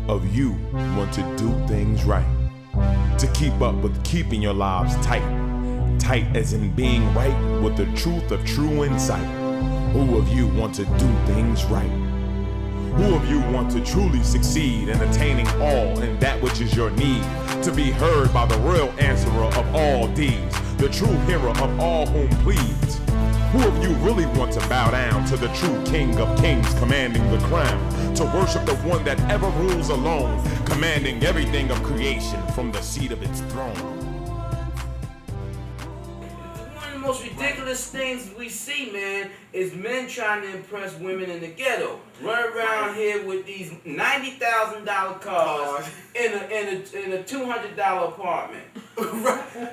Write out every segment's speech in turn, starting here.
of you want to do things right? To keep up with keeping your lives tight. Tight as in being right with the truth of true insight. Who of you want to do things right? Who of you want to truly succeed in attaining all in that which is your need? To be heard by the real answerer of all deeds, the true hero of all whom pleads. Who of you really want to bow down to the true King of Kings commanding the crown? To worship the one that ever rules alone, commanding everything of creation from the seat of its throne. One of the most ridiculous things we see, man, is men trying to impress women in the ghetto. Run around here with these $90,000 cars in a $200 apartment. Right.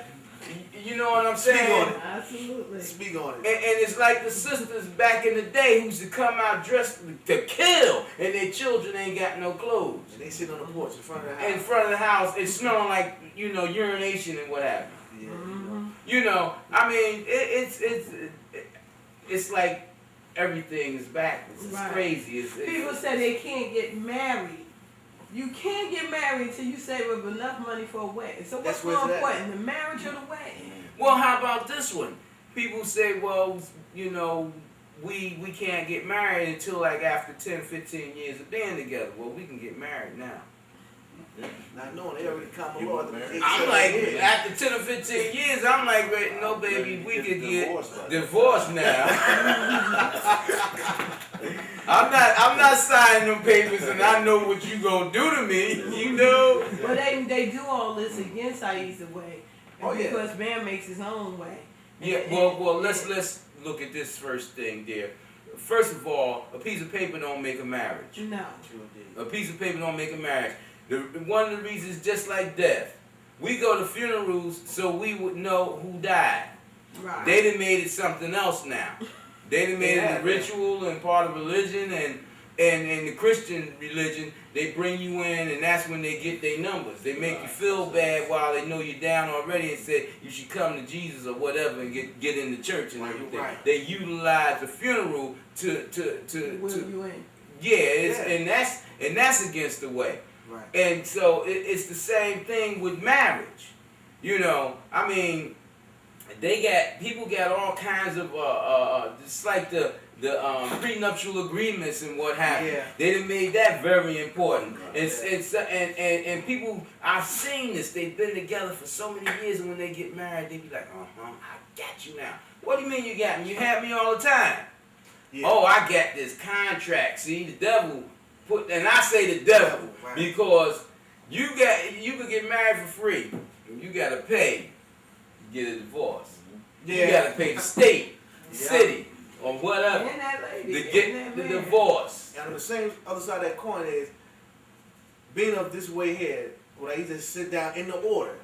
You know what I'm saying? Speak on it. Absolutely. Speak on it. And it's like the sisters back in the day who used to come out dressed to kill, and their children ain't got no clothes. And they sit on the porch in front of the house. In front of the house, it's smelling like, you know, urination and what have you. Yeah. Mm-hmm. You know, I mean, it's like everything is backwards. It's Right. crazy. People say they can't get married. You can't get married until you save up enough money for a wedding. So what's That's where more it's at. important, the marriage or the wedding? Well, how about this one? People say, well, you know, we can't get married until like after 10, 15 years of being together. Well, we can get married now. Not knowing they already common law. I'm like, after 10 or 15 years, I'm like, wait, no, baby, we could get divorced now. I'm not signing them papers, and I know what you gonna do to me, you know. Well, they do all this against Ahezaah way, Oh, yeah. because man makes his own way. Yeah, well, let's look at this first thing there. First of all, a piece of paper don't make a marriage. No. A piece of paper don't make a marriage. One of the reasons, just like death, we go to funerals so we would know who died. Right. They done made it something else now. They done made it a ritual and part of religion, and in the Christian religion, they bring you in, and that's when they get their numbers. They make you feel bad while they know you're down already and say you should come to Jesus or whatever and get in the church and everything. Right. They utilize the funeral to Will you in? yeah, and that's against the way. Right. And so it's the same thing with marriage. You know, I mean, people got all kinds of just like the prenuptial agreements and what have you. Yeah. They done made that very important. And people, I've seen this. They've been together for so many years, and when they get married, they be like, I got you now. What do you mean you got me? You have me all the time. Yeah. Oh, I got this contract. See, the devil and I say the devil right. because you could get married for free. You gotta pay to get a divorce. Yeah. You gotta pay the state, the city, or whatever And that lady, to get the divorce. And on the same other side of that coin is being of this way here, when I used to sit down in the order,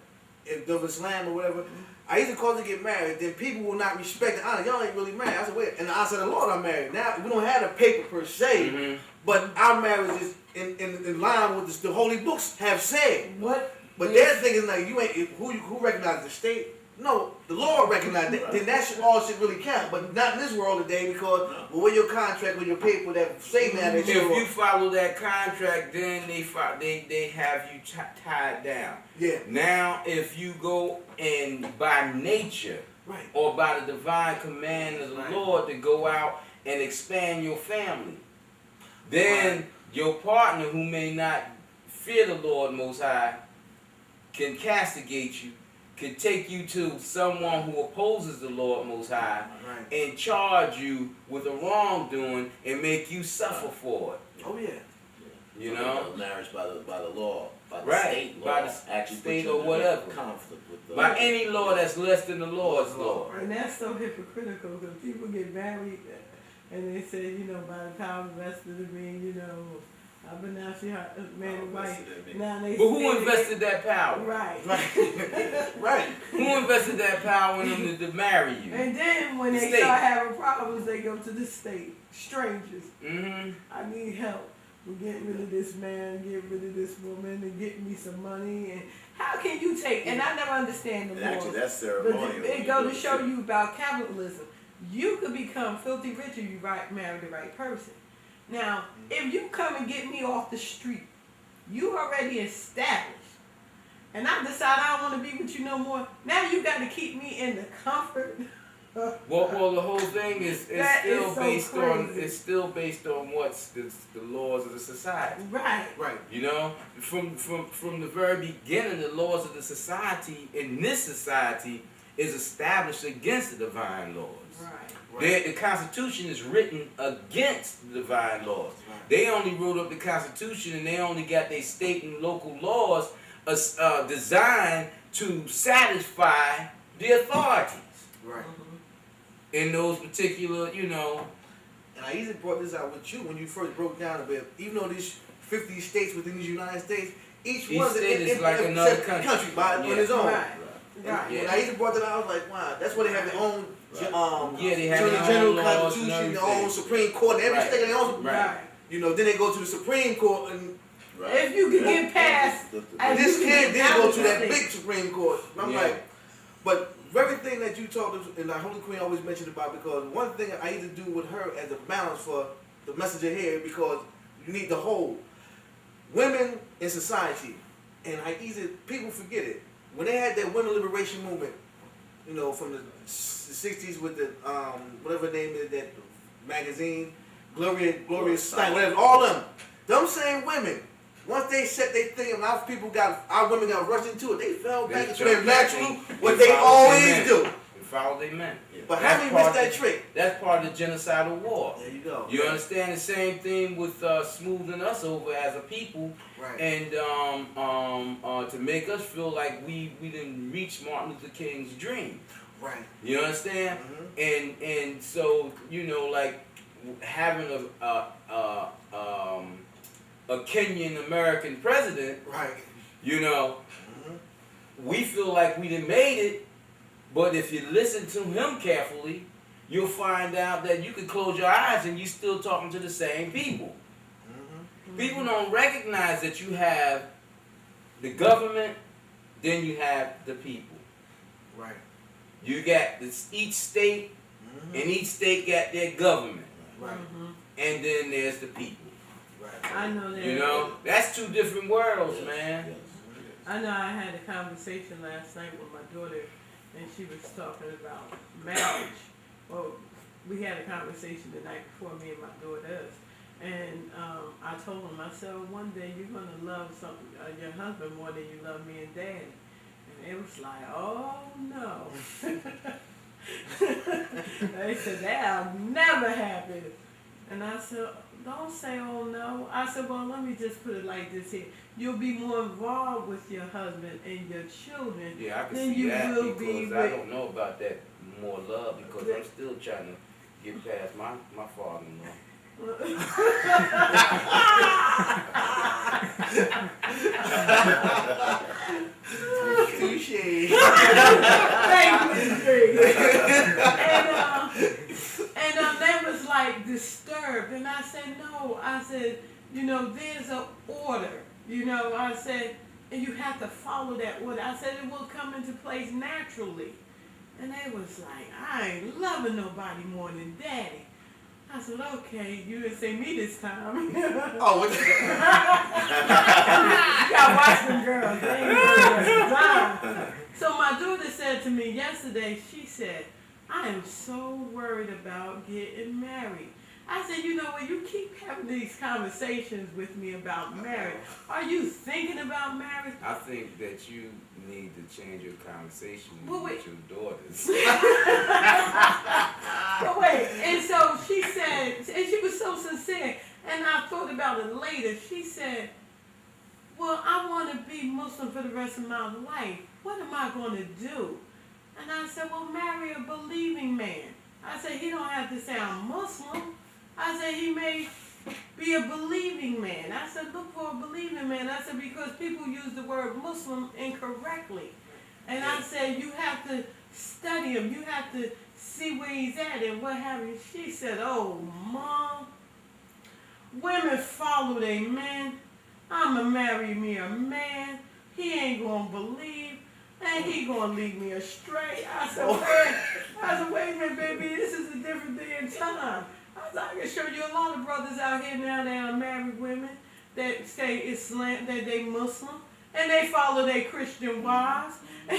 if of Islam or whatever, I used to call to get married, then people will not respect the honor. Y'all ain't really married. I said, wait, and I said, the Lord, I'm married. Now, we don't have the paper per se, but our marriage is in line with the holy books have said. What? But their thing is like, you ain't, who recognizes the state? No, the Lord recognizes it. Then that all should really count. But not in this world today because, well, with your contract, with your paper that say now that If you follow that contract, then they have you tied down. Yeah. Now, if you go and by nature Right. or by the divine command of the Lord to go out and expand your family, then your partner who may not fear the Lord Most High can castigate you, can take you to someone who opposes the Lord Most High and charge you with a wrongdoing and make you suffer for it. Oh yeah. You know? Marriage by the law, by the Right, state law, by the actually state put or you in whatever. conflict with the By any law that's less than the Lord's law. And that's so hypocritical because people get married and they say, you know, by the power vested in me, you know, I've been now she man and wife. Now they But who invested that power? Right. Right. Who invested that power in them to marry you? And then when they state. start having problems, they go to the state. Strangers. Mm-hmm. I need help. We're getting rid of this man, get rid of this woman, and get me some money. And how can you take? And I never understand the And laws. actually, that's But ceremonial. it go to show you about capitalism. You could become filthy rich if you marry the right person. Now, if you come and get me off the street You already established. And I decide I don't want to be with you no more. Now you got to keep me in the comfort. Well, the whole thing is still based on what's the laws of the society. Right. Right. You know, from the very beginning, the laws of the society in this society is established against the divine laws. Right. The Constitution is written against the divine laws. Right. They only wrote up the Constitution and they only got their state and local laws designed to satisfy the authorities. Right. In those particular, you know. And I even brought this out with you when you first broke down a bit. Even though there's 50 states within the United States, each state is like another country on its own. Right. Right. Yeah. When I even brought that out, I was like, wow, that's why they have their own they have their General own laws Constitution, and their own Supreme Court, and every Right. state got their own. Right. You know, then they go to the Supreme Court, and If you can get past, this kid did go to that big Supreme Court. And I'm Yeah. like, but very thing that you talked about, and the Holy Queen always mentioned about, because one thing I either do with her as a balance for the messenger here, because you need the whole women in society, and people forget it when they had that women liberation movement, you know, from the 60s with the whatever name is that magazine, Gloria Stein, whatever, all them same women. Once they set their thing, and our women got rushed into it, they fell back into their natural, what they always do. They follow their men. But how do you miss that trick? That's part of the genocidal war. There you go. You understand the same thing with smoothing us over as a people, Right. and to make us feel like we didn't reach Martin Luther King's dream. Right. You understand? And so, you know, like having a Kenyan American president, Right. you know, we feel like we done made it, but if you listen to him carefully, you'll find out that you can close your eyes and you're still talking to the same people. People don't recognize that you have the government, then you have the people. Right. You got each state, and each state got their government, Right. and then there's the people. Right. I know that. You know, that's two different worlds, man. I know I had a conversation last night with my daughter, and she was talking about marriage. Well, we had a conversation the night before, me and my daughters, and I told them, I said, one day you're going to love your husband more than you love me and Daddy. And it was like, oh no. They said, that'll never happen. And I said, don't say, oh no. I said, well, let me just put it like this here. You'll be more involved with your husband and your children Yeah, I can than see you that will because be I with... don't know about that more love because I'm still trying to get past my father-in-law. Touche. Thank you. And they was like disturbed, and I said, no. I said, you know, there's an order. You know, I said, and you have to follow that order. I said it will come into place naturally. And they was like, I ain't loving nobody more than Daddy. I said, okay, you didn't say me this time. Oh, what the You gotta watch them girls. They ain't lying. So my daughter said to me yesterday, she said, I am so worried about getting married. I said, you know, when you keep having these conversations with me about marriage, are you thinking about marriage? I think that you need to change your conversation Well, with your daughters. But wait, and so she said, and she was so sincere, and I thought about it later. She said, well, I want to be Muslim for the rest of my life. What am I going to do? And I said, well, marry a believing man. I said, he don't have to say I'm Muslim. I said, he may be a believing man. I said, look for a believing man. I said, because people use the word Muslim incorrectly. And I said, you have to study him. You have to see where he's at and what have you. She said, oh, Mom, women follow their men. I'm going to marry me a man. He ain't going to believe. And he going to lead me astray. I said, wait a minute, baby. This is a different day and time. I can show you a lot of brothers out here now that are married women. that say Islam, that they Muslim, and they follow their Christian wives. I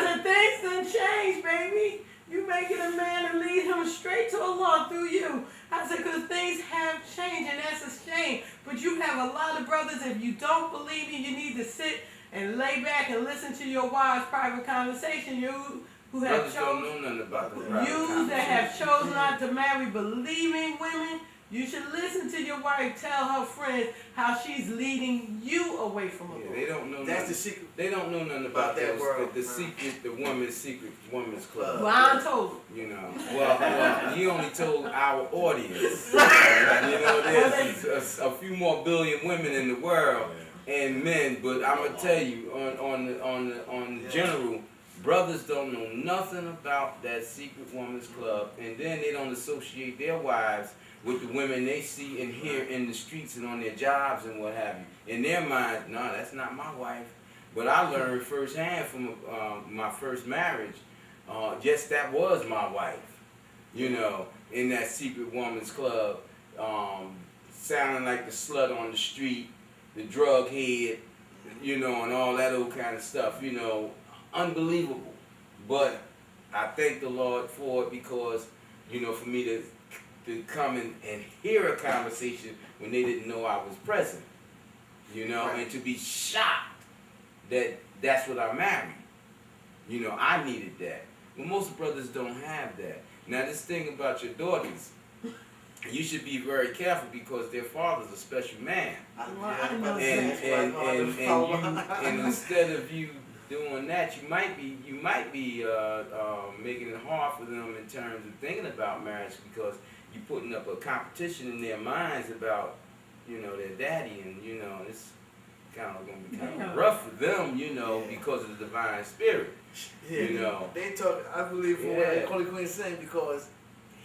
said, things done changed, baby. You making a man and lead him straight to Allah through you. I said, because things have changed, and that's a shame. But you have a lot of brothers, if you don't believe me, you need to sit and lay back and listen to your wife's private conversation. You who have chosen, you that have chosen not to marry believing women, you should listen to your wife tell her friends how she's leading you away from her. Yeah, they don't know. That's the secret. They don't know nothing about that world. The secret, the women's club. Well, I told you. You know. Well, you only told our audience. You know, there's a few more billion women in the world and men, but I'm gonna tell you, on general, brothers don't know nothing about that secret women's club, and then they don't associate their wives with the women they see and hear in the streets and on their jobs and what have you. In their mind, no, that's not my wife. But I learned firsthand from my first marriage, yes, that was my wife. You know, in that secret woman's club, sounding like the slut on the street, the drug head, you know, and all that old kind of stuff, you know, unbelievable. But I thank the Lord for it because, you know, for me to come and hear a conversation when they didn't know I was present, you know, and to be shocked that that's what I married. You know, I needed that. But most brothers don't have that. Now, this thing about your daughters, you should be very careful because their father's a special man. And instead of you doing that, you might be making it hard for them in terms of thinking about marriage because you're putting up a competition in their minds about, you know, their daddy, and you know it's kind of going to be kind of rough for them, you know, because of the divine spirit. You know, they talk. I believe for what Holy Queen is saying because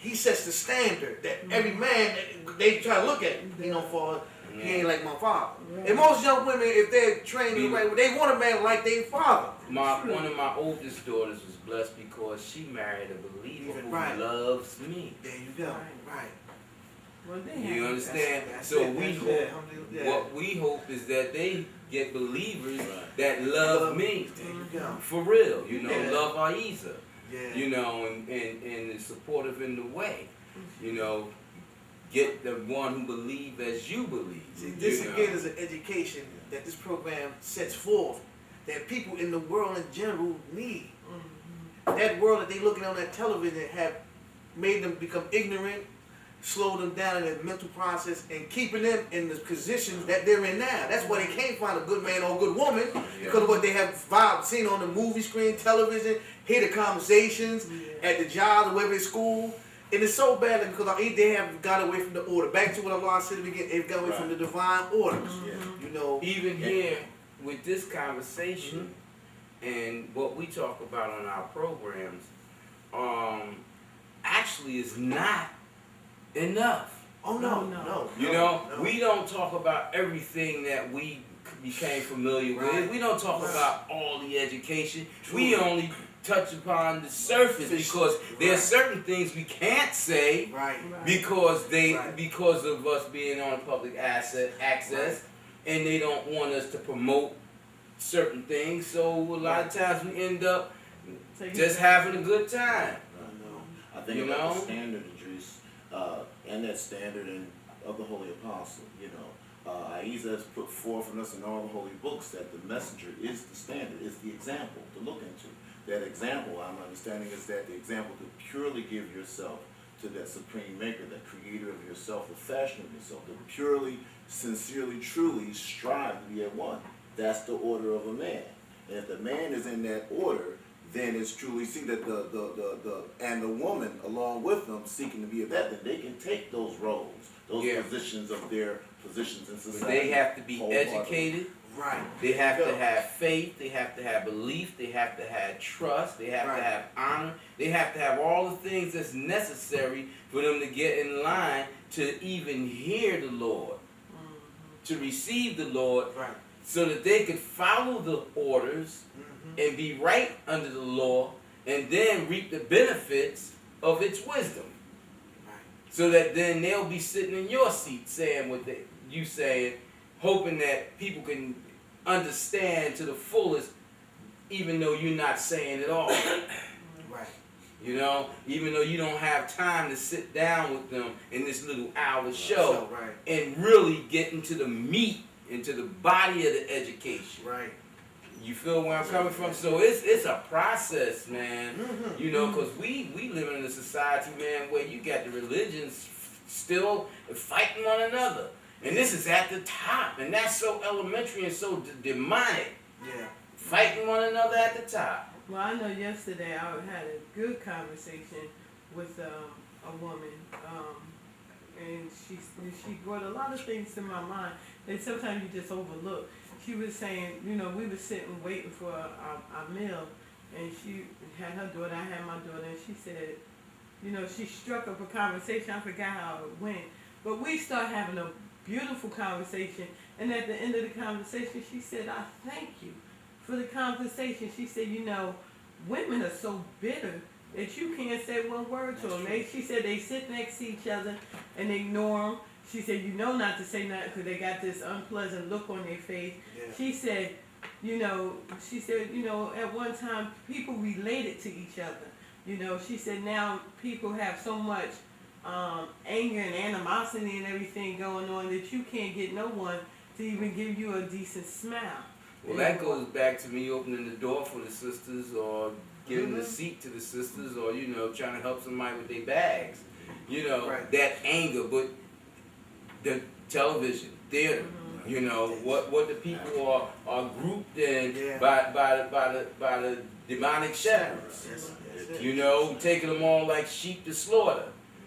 he sets the standard that every man they try to look at. You know, for he ain't like my father. And most young women, if they're trained the right way, they want a man like their father. One of my oldest daughters was blessed because she married a believer who loves me. There you go. Right. Well, you understand? What we hope is that they get believers that love me. There you go. For real. You know, love Ahezaah. Yeah. You know, and is supportive in the way. You know, get the one who believes as you believe. See, this again is an education that this program sets forth that people in the world in general need. That world that they looking on that television have made them become ignorant, slow them down in their mental process, and keeping them in the positions that they're in now. That's why they can't find a good man or a good woman because of what they have seen on the movie screen, television, hear the conversations at the job or wherever at school. And it's so bad because they have got away from the order. Back to what Allah said again, they've got away from the divine orders. You know, even here with this conversation and what we talk about on our programs, actually is not enough. Oh no. You know, we don't talk about everything that we became familiar with. We don't talk about all the education. We only touch upon the surface because there are certain things we can't say because because of us being on public access and they don't want us to promote certain things. So a lot of times we end up just having a good time. I think about the standard, Idris, and that standard of the Holy Apostle. You know, Ahezaah has put forth in us in all the holy books that the messenger is the standard, is the example to look into. That example, I'm understanding, is that the example to purely give yourself to that supreme maker, that creator of yourself, the fashion of yourself, to purely, sincerely, truly strive to be at one. That's the order of a man. And if the man is in that order, then it's truly see that the woman along with them seeking to be of that, then they can take those roles, those positions of their positions in society. But they have to be educated. Right. They have to have faith. They have to have belief. They have to have trust. They have to have honor. They have to have all the things that's necessary for them to get in line to even hear the Lord, to receive the Lord, so that they could follow the orders and be right under the law and then reap the benefits of its wisdom. So that then they'll be sitting in your seat saying what you saying, hoping that people can understand to the fullest, even though you're not saying it all. Right. You know, even though you don't have time to sit down with them in this little hour show Right. and really get into the meat, into the body of the education. Right. You feel where I'm coming from? So it's a process, man. Mm-hmm. You know, because we living in a society, man, where you got the religions still fighting one another. And this is at the top. And that's so elementary and so demonic. Yeah. Fighting one another at the top. Well, I know yesterday I had a good conversation with a woman, and she brought a lot of things to my mind that sometimes you just overlook. She was saying, you know, we were sitting waiting for our meal, and she had her daughter, I had my daughter, and she said, you know, she struck up a conversation. I forgot how it went, but we started having a beautiful conversation, and at the end of the conversation, she said, I thank you for the conversation. She said, you know, women are so bitter that you can't say one word to them. She said they sit next to each other and ignore them. She said, you know not to say nothing because they got this unpleasant look on their face. Yeah. She said, you know, at one time people related to each other. You know, she said now people have so much anger and animosity and everything going on that you can't get no one to even give you a decent smile. Well, that goes back to me opening the door for the sisters or giving the seat to the sisters or, you know, trying to help somebody with their bags. You know, that anger, but the television, theater, you know, what the people are grouped in by the demonic shepherds. You know, taking them all like sheep to slaughter,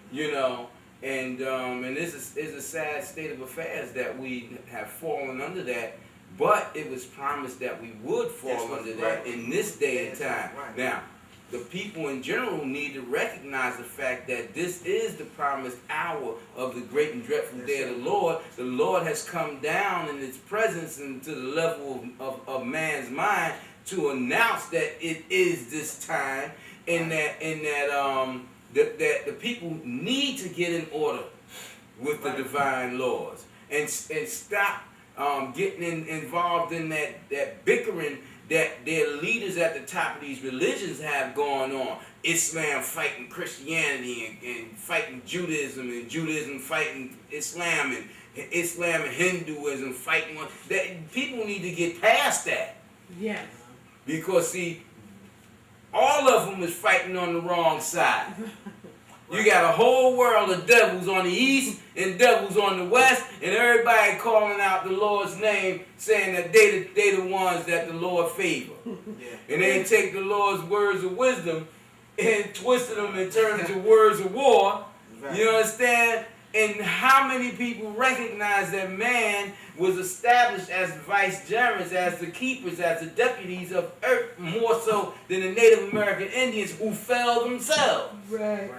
you know. And this is a sad state of affairs that we have fallen under that. But it was promised that we would fall under that in this day and time. Now, the people in general need to recognize the fact that this is the promised hour of the great and dreadful day of the Lord. The Lord has come down in His presence into the level of man's mind to announce that it is this time, and that the people need to get in order with the divine laws and stop getting involved in that bickering that their leaders at the top of these religions have going on. Islam fighting Christianity and fighting Judaism, and Judaism fighting Islam, and Islam and Hinduism fighting one. That people need to get past that. Yes. Because see, all of them is fighting on the wrong side. You got a whole world of devils on the east and devils on the west, and everybody calling out the Lord's name, saying that they the ones that the Lord favor. And they take the Lord's words of wisdom and twisted them and turned into words of war. You understand? And how many people recognize that man was established as the vicegerents, as the keepers, as the deputies of earth, more so than the Native American Indians who fell themselves. Right.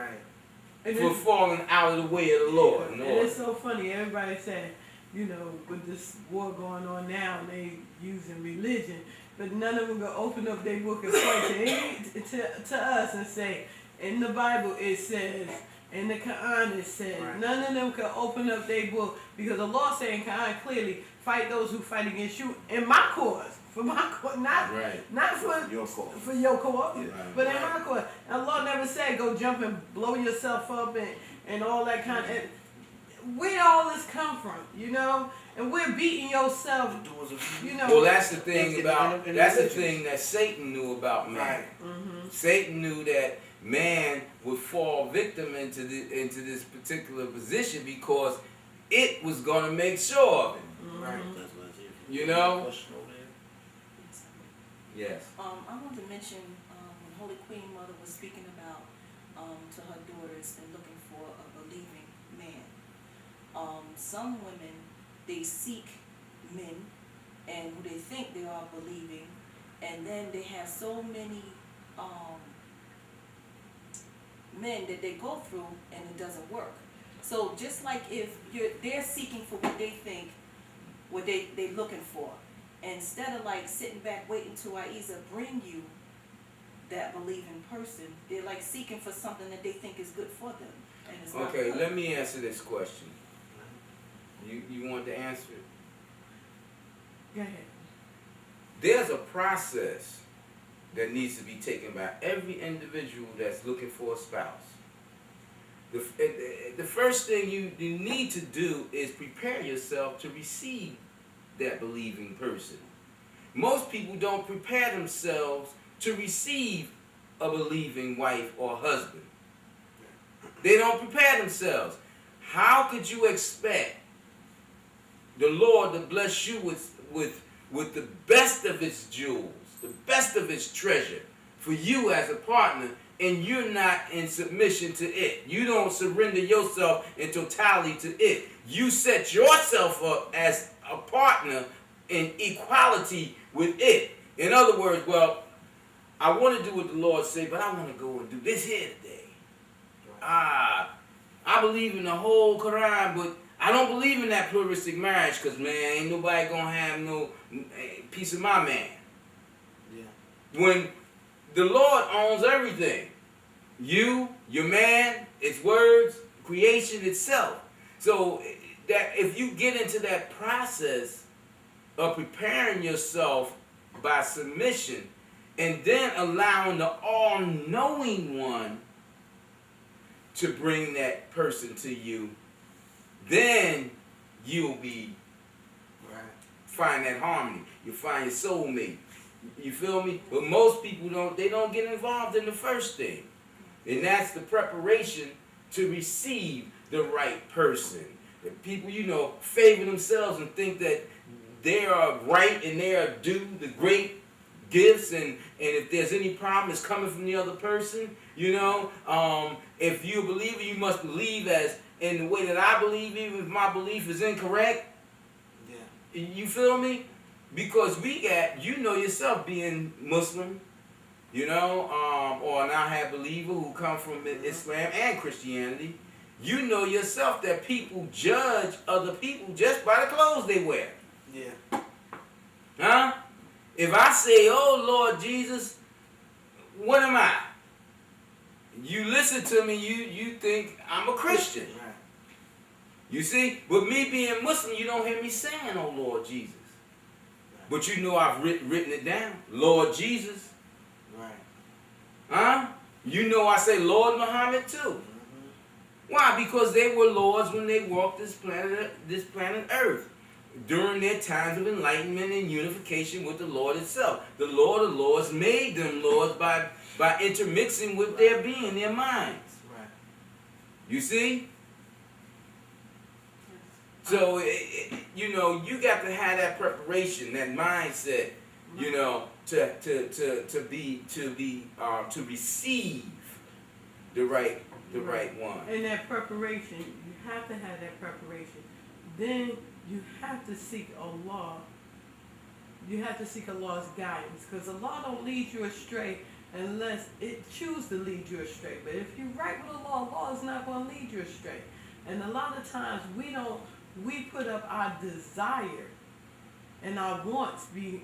For falling out of the way of the Lord. And it's so funny. Everybody said, you know, with this war going on now, and they using religion, but none of them gonna open up their book and point to us and say, in the Bible it says, in the Quran it says. None of them can open up their book because the Lord saying in Quran clearly, fight those who fight against you in my cause. For my cause, not for your cause. For your cause, but in my cause. And Allah never said go jump and blow yourself up and all that kind of. Where all this come from, you know? And we're beating yourself, you know. Well, that's the thing that's the thing that Satan knew about man. Satan knew that man would fall victim into this particular position because it was going to make sure of it. You know. Yes. I wanted to mention when Holy Queen Mother was speaking about to her daughters and looking for a believing man. Some women, they seek men and who they think they are believing, and then they have so many men that they go through and it doesn't work. So just like if they're seeking for what they think, what they're looking for. Instead of like sitting back waiting till Ahezaah bring you that believing person, they're like seeking for something that they think is good for them. And it's not okay, good. let me answer this question. You want to answer it? Go ahead. There's a process that needs to be taken by every individual that's looking for a spouse. The first thing you need to do is prepare yourself to receive that believing person. Most people don't prepare themselves to receive a believing wife or husband. They don't prepare themselves. How could you expect the Lord to bless you with the best of His jewels, the best of His treasure for you as a partner, and you're not in submission to it? You don't surrender yourself in totality to it. You set yourself up as a partner in equality with it. In other words, well, I want to do what the Lord say, but I want to go and do this here today. I believe in the whole Quran, but I don't believe in that pluralistic marriage because, man, ain't nobody going to have no piece of my man. Yeah. When the Lord owns everything. You, your man, its words, creation itself. So that if you get into that process of preparing yourself by submission and then allowing the all-knowing one to bring that person to you, then you'll be find that harmony. You'll find your soulmate. You feel me? But most people don't get involved in the first thing. And that's the preparation to receive the right person. The people, favor themselves and think that they are right and they are due the great gifts, and if there's any problem, it's coming from the other person. If you're a believer, you must believe as in the way that I believe, even if my belief is incorrect. Yeah. You feel me? Because we got, yourself being Muslim, or an A.H.A.D believer who come from Islam and Christianity. You know yourself that people judge other people just by the clothes they wear. Yeah. Huh? If I say, oh, Lord Jesus, what am I? You listen to me, you think I'm a Christian. Right. You see? But me being Muslim, you don't hear me saying, oh, Lord Jesus. Right. But you know I've written it down. Lord Jesus. Right. Huh? You know I say Lord Muhammad too. Mm-hmm. Why? Because they were lords when they walked this planet Earth. During their times of enlightenment and unification with the Lord itself. The Lord of Lords made them lords by intermixing with their being, their minds. Right. You see? So, you got to have that preparation, that mindset, to receive the right one. And that preparation, you have to have that preparation. Then you have to seek Allah. You have to seek Allah's guidance, because Allah don't lead you astray unless it chooses to lead you astray. But if you're right with Allah, Allah is not going to lead you astray. And a lot of times we put up our desire and our wants be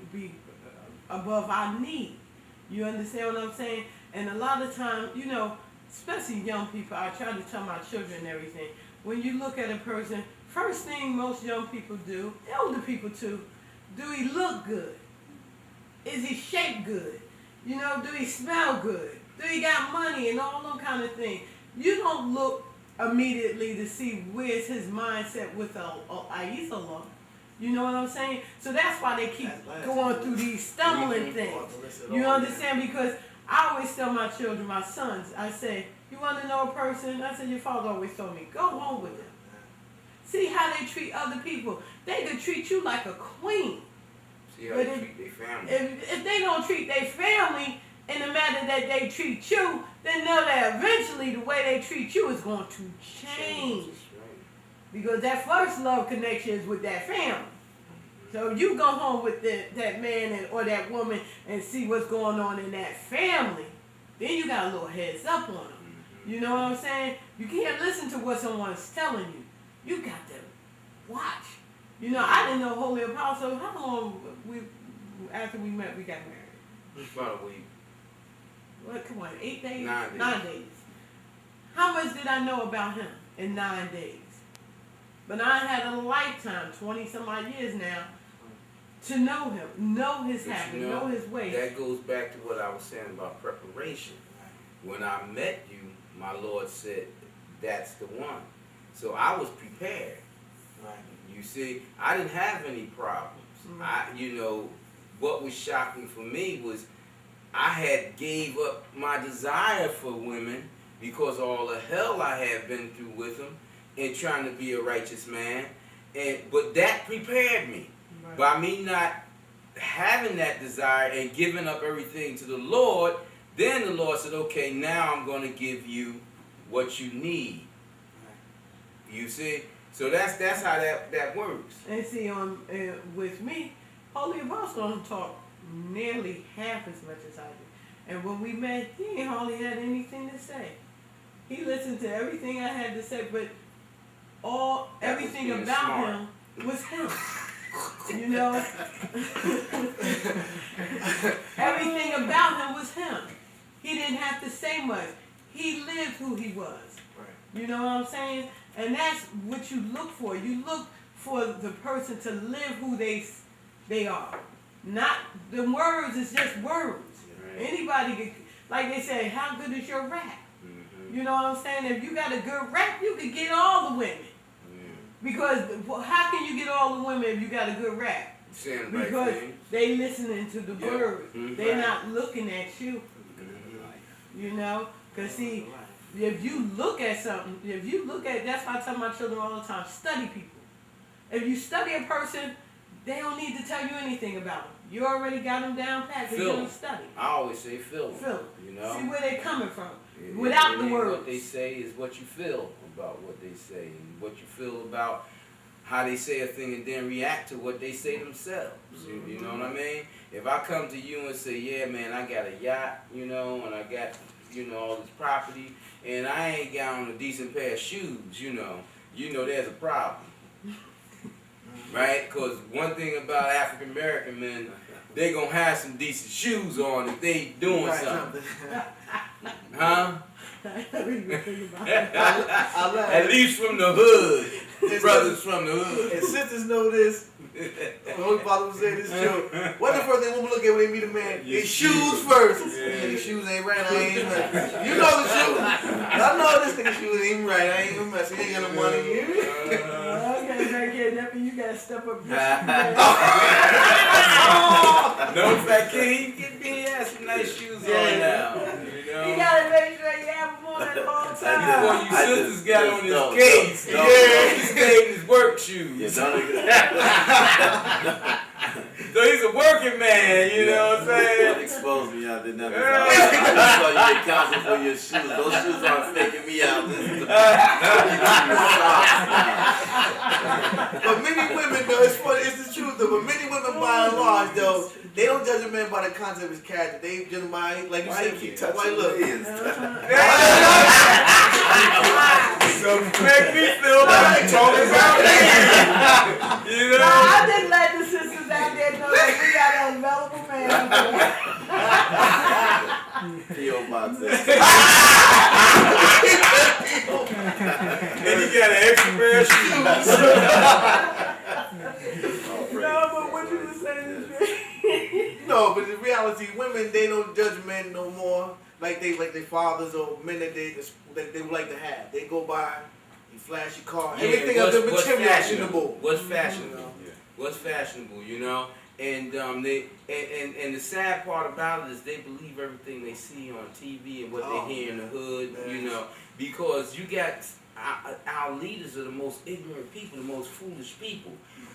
above our need. You understand what I'm saying? And a lot of times, especially young people, I try to tell my children and everything, when you look at a person, first thing most young people do, older people too, do he look good? Is he shaped good? Do he smell good? Do he got money and all them kind of things? You don't look immediately to see where's his mindset with Ahezaah. You know what I'm saying? So that's why they keep going through these stumbling things. You understand? Because I always tell my children, my sons, I say, you want to know a person? I said, your father always told me, go home with them. See how they treat other people. They could treat you like a queen. See how they treat their family. If they don't treat their family in the manner that they treat you, then know that eventually the way they treat you is going to change. Right. Because that first love connection is with that family. So if you go home with that man or that woman and see what's going on in that family, then you got a little heads up on them. Mm-hmm. You know what I'm saying? You can't listen to what someone's telling you. You got to watch. I didn't know Holy-Apostle. How long after we met, we got married? About a week. What, come on, 8 days? 9 days. 9 days. How much did I know about him in 9 days? But I had a lifetime, 20 some odd years now, to know him, know his But habits, you know his ways. That goes back to what I was saying about preparation. When I met you, my Lord said, that's the one. So I was prepared. Right. You see, I didn't have any problems. What was shocking for me was I had gave up my desire for women because of all the hell I had been through with them and trying to be a righteous man. But that prepared me. Right. By me not having that desire and giving up everything to the Lord, then the Lord said, okay, now I'm going to give you what you need. You see? So that's how that works. And see, with me, Holy-Apostle don't talk nearly half as much as I do. And when we met, he ain't hardly had anything to say. He listened to everything I had to say, but everything being about smart. him was him. You know? Everything about him was him. He didn't have to say much. He lived who he was. Right. You know what I'm saying? And that's what you look for. You look for the person to live who they are. Not the words is just words. Right. Anybody can, like they say, how good is your rap? Mm-hmm. You know what I'm saying? If you got a good rap, you can get all the women. Because how can you get all the women if you got a good rap? Saying the right Because thing. they listening to the words. Mhm. They're Right. not looking at you. You know? Because see, if you look at something, that's why I tell my children all the time, study people. If you study a person, they don't need to tell you anything about them. You already got them down pat because you Feel don't 'em. study. I always say feel 'em, Feel 'em. you know? See where they're coming from. It- Without it the ain't words. What they say is what you feel about what they say, and what you feel about how they say a thing and then react to what they say themselves. You know what I mean? If I come to you and say, yeah, man, I got a yacht, and I got, all this property, and I ain't got on a decent pair of shoes, there's a problem. Right? Because one thing about African American men, they gonna have some decent shoes on if they doing Right, something. Huh? I never even think about it. I laugh. At least from the hood. Brothers from the hood. And sisters know this. Holy Father was saying this is true. What's the first thing women look at when they meet a man? Your His shoes shoes. first. Yeah. And his shoes ain't right. I ain't messing. You know the shoes. I know this nigga shoes ain't right. I ain't gonna mess. He ain't got no money. Okay, back here, Neppy, you gotta step up. No, fat kid, he has some nice shoes on now. You gotta make sure you have them on at all Before times. you sisters got on his No, case, no, he stayed in his work shoes. Yeah, So he's a working man, you know what I'm saying? expose me out there. Nothing. I saw you get counted for your shoes. Those shoes aren't faking me out. But many women, though, it's funny, it's the truth, though, but many women, by and large, though, they don't judge a man by the concept of his character. They judge him by, like you said, keep touching White look. So make me feel like talking about me. I just let the sisters out there know that we got an available man. P.O. Box. And he got an extra pair of shoes. No, but what you were saying is right. No, but in reality, women, they don't judge men no more like their fathers or men that they would like to have. They go by, you flash your car, everything of them material. What's fashionable? What's fashionable, And and the sad part about it is they believe everything they see on TV and what they hear in the hood, because you got our leaders are the most ignorant people, the most foolish people.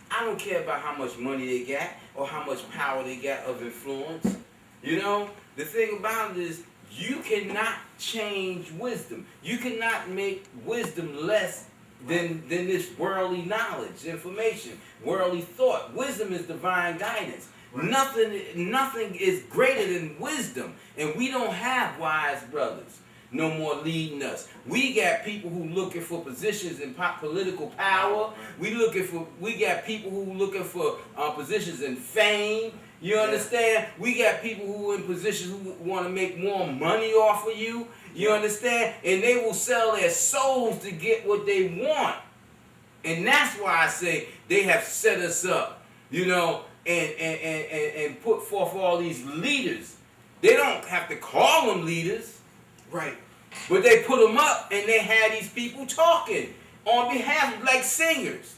I don't care about how much money they got or how much power they got of influence. The thing about it is you cannot change wisdom. You cannot make wisdom less than this worldly knowledge, information, worldly thought. Wisdom is divine guidance. Right. Nothing is greater than wisdom. And we don't have wise brothers no more leading us. We got people who looking for positions in political power. We got people who looking for positions in fame. You understand? We got people who in positions who want to make more money off of you. You understand? And they will sell their souls to get what they want. And that's why I say they have set us up, and put forth all these leaders. They don't have to call them leaders. Right. But they put them up and they had these people talking on behalf of, like, singers.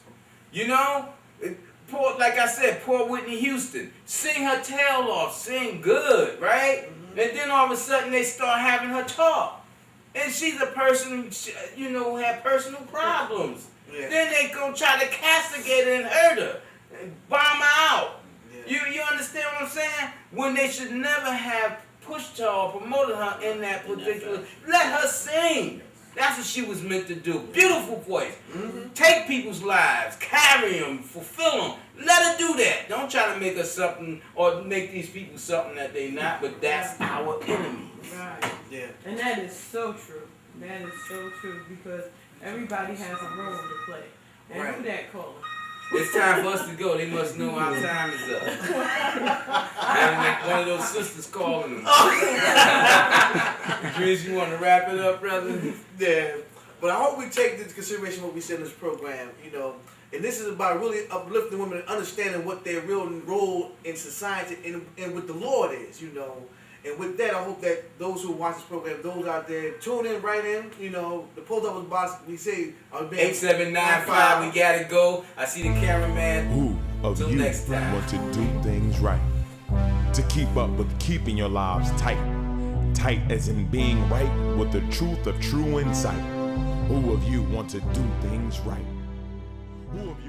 Poor, like I said, poor Whitney Houston. Sing her tail off, sing good, right? Mm-hmm. And then all of a sudden they start having her talk. And she's a person, who had personal problems. Yeah. Then they gonna try to castigate her and hurt her, and bomb her out. Yeah. You understand what I'm saying? When they should never have pushed her or promoted her in that particular. Let her sing. That's what she was meant to do. Beautiful voice. Mm-hmm. Take people's lives, carry them, fulfill them. Let her do that. Don't try to make her something or make these people something that they not. But that's our enemy. Right. Yeah. And that is so true. That is so true because everybody has a role to play. And who that calling? It's time for us to go. They must know our time is up. And one of those sisters calling them. Chris, you want to wrap it up, brother? Yeah. But I hope we take into consideration what we said in this program, and this is about really uplifting women and understanding what their real role in society and with the Lord is, And with that, I hope that those who watch this program, those out there, tune in, write in. The post office box, we say... 8795, we gotta go. I see the cameraman. Who of you next time. want to do things right? To keep up with keeping your lives tight. Tight as in being right with the truth of true insight. Who of you want to do things right? Who of you